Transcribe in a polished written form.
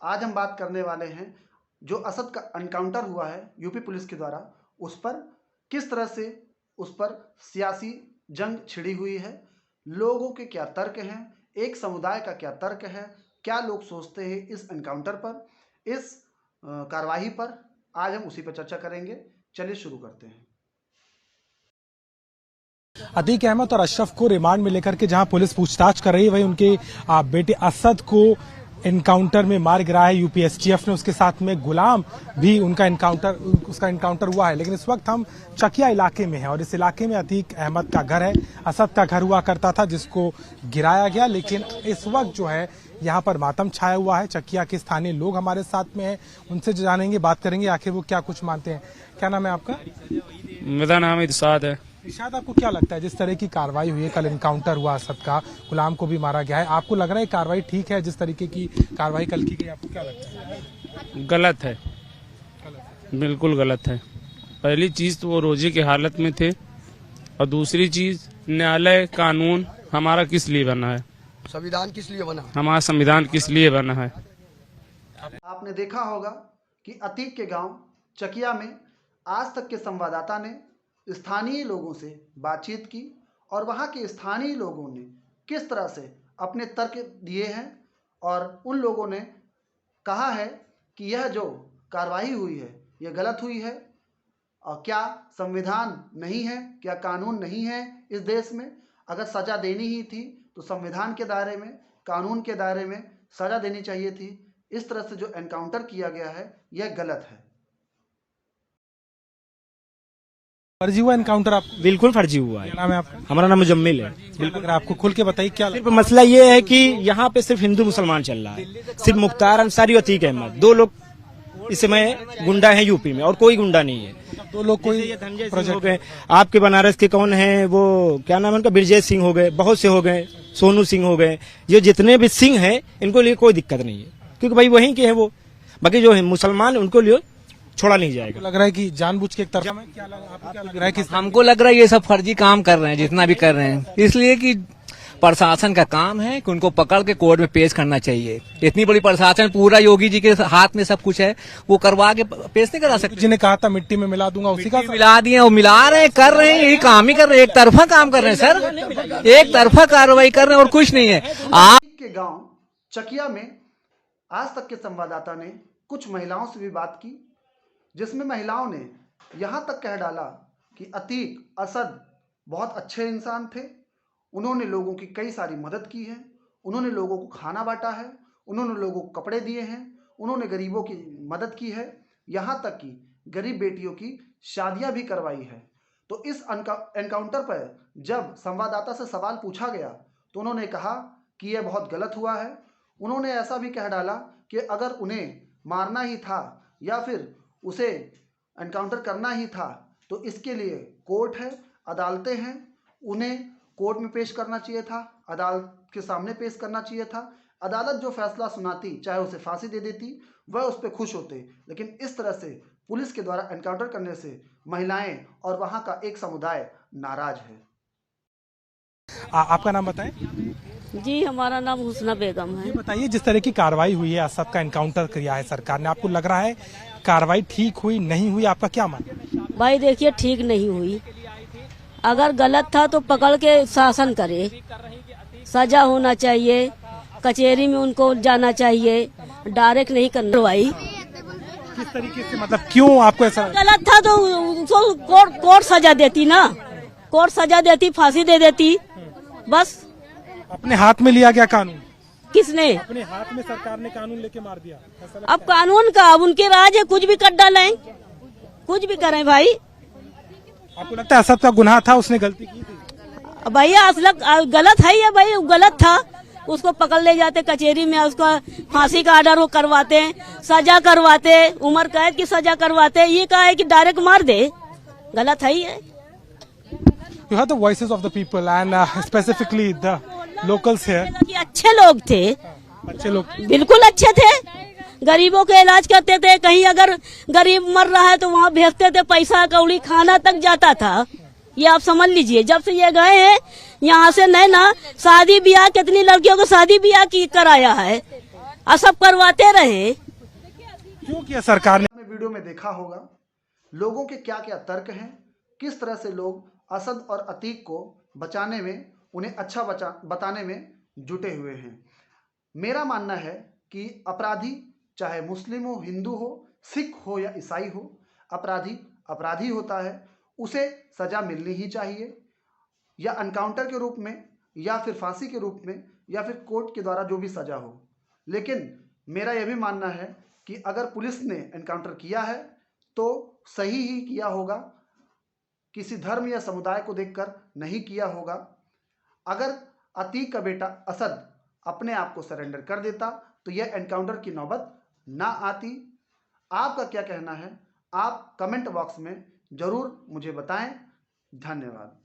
आज हम बात करने वाले हैं जो असद का एनकाउंटर हुआ है यूपी पुलिस के द्वारा, उस पर किस तरह से उस पर सियासी जंग छिड़ी हुई है, लोगों के क्या तर्क हैं, एक समुदाय का क्या तर्क है, क्या लोग सोचते हैं इस एनकाउंटर पर, इस कार्रवाई पर। आज हम उसी पर चर्चा करेंगे। चलिए शुरू करते हैं। अतीक अहमद और अशरफ को रिमांड में लेकर के जहां पुलिस पूछताछ कर रही है, वहीं उनके बेटे असद को एनकाउंटर में मार गिराया है यूपी एसटीएफ ने। उसके साथ में गुलाम भी उसका एनकाउंटर हुआ है। लेकिन इस वक्त हम चकिया इलाके में हैं और इस इलाके में अतीक अहमद का घर है, असद का घर हुआ करता था जिसको गिराया गया। लेकिन इस वक्त जो है यहाँ पर मातम छाया हुआ है। चकिया के स्थानीय लोग हमारे साथ में हैं, उनसे जानेंगे, बात करेंगे आखिर वो क्या कुछ मानते हैं। क्या नाम है आपका? मेरा नाम इरशाद है। इरशाद, आपको क्या लगता है जिस तरह की कार्रवाई हुई है, कल एनकाउंटर हुआ असद का, गुलाम को भी मारा गया है, आपको लग रहा है कार्रवाई ठीक है? जिस तरीके की कार्रवाई कल की गई, आपको क्या लगता है? गलत है, बिल्कुल गलत है। पहली चीज तो वो रोजे की हालत में थे और दूसरी चीज न्यायालय कानून हमारा किस लिए बना है, संविधान किस लिए बना, हमारा संविधान किस लिए बना है। आपने देखा होगा कि अतीक के गांव चकिया में आज तक के संवाददाता ने स्थानीय लोगों से बातचीत की और वहां के स्थानीय लोगों ने किस तरह से अपने तर्क दिए हैं और उन लोगों ने कहा है कि यह जो कार्रवाई हुई है यह गलत हुई है। और क्या संविधान नहीं है, क्या कानून नहीं है इस देश में? अगर सज़ा देनी ही थी तो संविधान के दायरे में, कानून के दायरे में सज़ा देनी चाहिए थी। इस तरह से जो एनकाउंटर किया गया है यह गलत है। फर्जी हुआ एनकाउंटर? आप बिल्कुल फर्जी हुआ है। क्या नाम है आपका? हमारा नाम मुजम्मिल है। बिल्कुल, अगर आपको खुल के बताइए क्या सिर्फ मसला ये है कि यहाँ पे सिर्फ हिंदू मुसलमान चल रहा है। सिर्फ मुख्तार अंसारी और अतीक अहमद, दो लोग इस समय गुंडा हैं यूपी में और कोई गुंडा नहीं है। दो लोग कोई प्रोजेक्ट हो गए। आपके बनारस के कौन है वो, क्या नाम है उनका, ब्रजेश सिंह हो गए, बहुत से हो गए, सोनू सिंह हो गए। ये जितने भी सिंह है इनको लिए कोई दिक्कत नहीं है, क्योंकि भाई वहीं के हैं वो। बाकी जो है मुसलमान उनको लिए छोड़ा नहीं जाएगा। लग रहा है कि जानबूझ के एक तरफ में क्या आपको क्या लग रहा है कि हमको लग रहा है ये सब फर्जी काम कर रहे हैं, जितना भी कर रहे हैं, इसलिए कि प्रशासन का काम है कि उनको पकड़ के कोर्ट में पेश करना चाहिए। इतनी बड़ी प्रशासन, पूरा योगी जी के हाथ में सब कुछ है, वो करवा के पेश नहीं करा सकते। जिन्हें कहा था मिट्टी में मिला दूंगा, उसी का मिला दिए, वो मिला रहे हैं, कर रहे हैं, यही काम ही कर रहे हैं। एक तरफा काम कर रहे हैं सर, एक तरफा कार्रवाई कर रहे हैं और कुछ नहीं है। आप के गांव चकिया में आज तक के संवाददाता ने कुछ महिलाओं से भी बात की, जिसमें महिलाओं ने यहाँ तक कह डाला कि अतीक, असद बहुत अच्छे इंसान थे, उन्होंने लोगों की कई सारी मदद की है, उन्होंने लोगों को खाना बांटा है, उन्होंने लोगों को कपड़े दिए हैं, उन्होंने गरीबों की मदद की है, यहाँ तक कि गरीब बेटियों की शादियाँ भी करवाई है। तो इस एनकाउंटर पर जब संवाददाता से सवाल पूछा गया तो उन्होंने कहा कि यह बहुत गलत हुआ है। उन्होंने ऐसा भी कह डाला कि अगर उन्हें मारना ही था या फिर उसे एनकाउंटर करना ही था तो इसके लिए कोर्ट है, अदालतें हैं, उन्हें कोर्ट में पेश करना चाहिए था, अदालत के सामने पेश करना चाहिए था। अदालत जो फैसला सुनाती, चाहे उसे फांसी दे देती, वह उस पर खुश होते। लेकिन इस तरह से पुलिस के द्वारा एनकाउंटर करने से महिलाएं और वहां का एक समुदाय नाराज है। आपका नाम बताएं। जी, हमारा नाम हुस्ना बेगम है। ये बताइए, जिस तरह की कार्रवाई हुई है, असद का एनकाउंटर किया है सरकार ने, आपको लग रहा है कार्रवाई ठीक हुई, नहीं हुई? आपका क्या मानना? भाई देखिए, ठीक नहीं हुई। अगर गलत था तो पकड़ के शासन करे, सजा होना चाहिए, कचहरी में उनको जाना चाहिए, डायरेक्ट नहीं करना। भाई किस तरीके से, मतलब क्यों आपको ऐसा? गलत था तो उसको कोर्ट सजा देती ना, कोर्ट सजा देती, फांसी दे देती, बस। अपने हाथ में लिया गया कानून। किसने? अपने हाथ में सरकार ने कानून लेके मार दिया। अब कानून का, अब उनके राज है, कुछ भी कर डालें, कुछ भी करें भाई। आपको लगता है असद का गुनाह था, उसने गलती की थी? भैया असलक गलत है ये, भाई गलत था, उसको पकड़ ले जाते कचहरी में, उसका फांसी का ऑर्डर वो करवाते, सजा करवाते, उम्र कैद की सजा करवाते। ये कहा है कि डायरेक्ट मार दे, गलत है ये। You heard the voices of the people and specifically the locals here. अच्छे लोग थे, अच्छे लोग, बिल्कुल अच्छे थे, गरीबों के इलाज करते थे। कहीं अगर गरीब मर रहा है तो वहाँ भेजते थे, पैसा कौड़ी खाना तक जाता था। ये आप समझ लीजिए, जब से ये गए हैं यहाँ से, नहीं ना शादी ब्याह, कितनी लड़कियों को शादी ब्याह की कराया है। और सब करवाते रहे। क्यों किया सरकार ने? आपने वीडियो में देखा होगा लोगों के क्या क्या तर्क हैं, किस तरह से लोग असद और अतीक को बचाने में, उन्हें अच्छा बताने में जुटे हुए हैं। मेरा मानना है कि अपराधी चाहे मुस्लिम हो, हिंदू हो, सिख हो या ईसाई हो, अपराधी अपराधी होता है, उसे सजा मिलनी ही चाहिए, या एनकाउंटर के रूप में, या फिर फांसी के रूप में, या फिर कोर्ट के द्वारा जो भी सजा हो। लेकिन मेरा यह भी मानना है कि अगर पुलिस ने एनकाउंटर किया है तो सही ही किया होगा, किसी धर्म या समुदाय को देखकर नहीं किया होगा। अगर अतीक का बेटा असद अपने आप को सरेंडर कर देता तो यह एनकाउंटर की नौबत ना आती। आपका क्या कहना है? आप कमेंट बॉक्स में जरूर मुझे बताएं। धन्यवाद।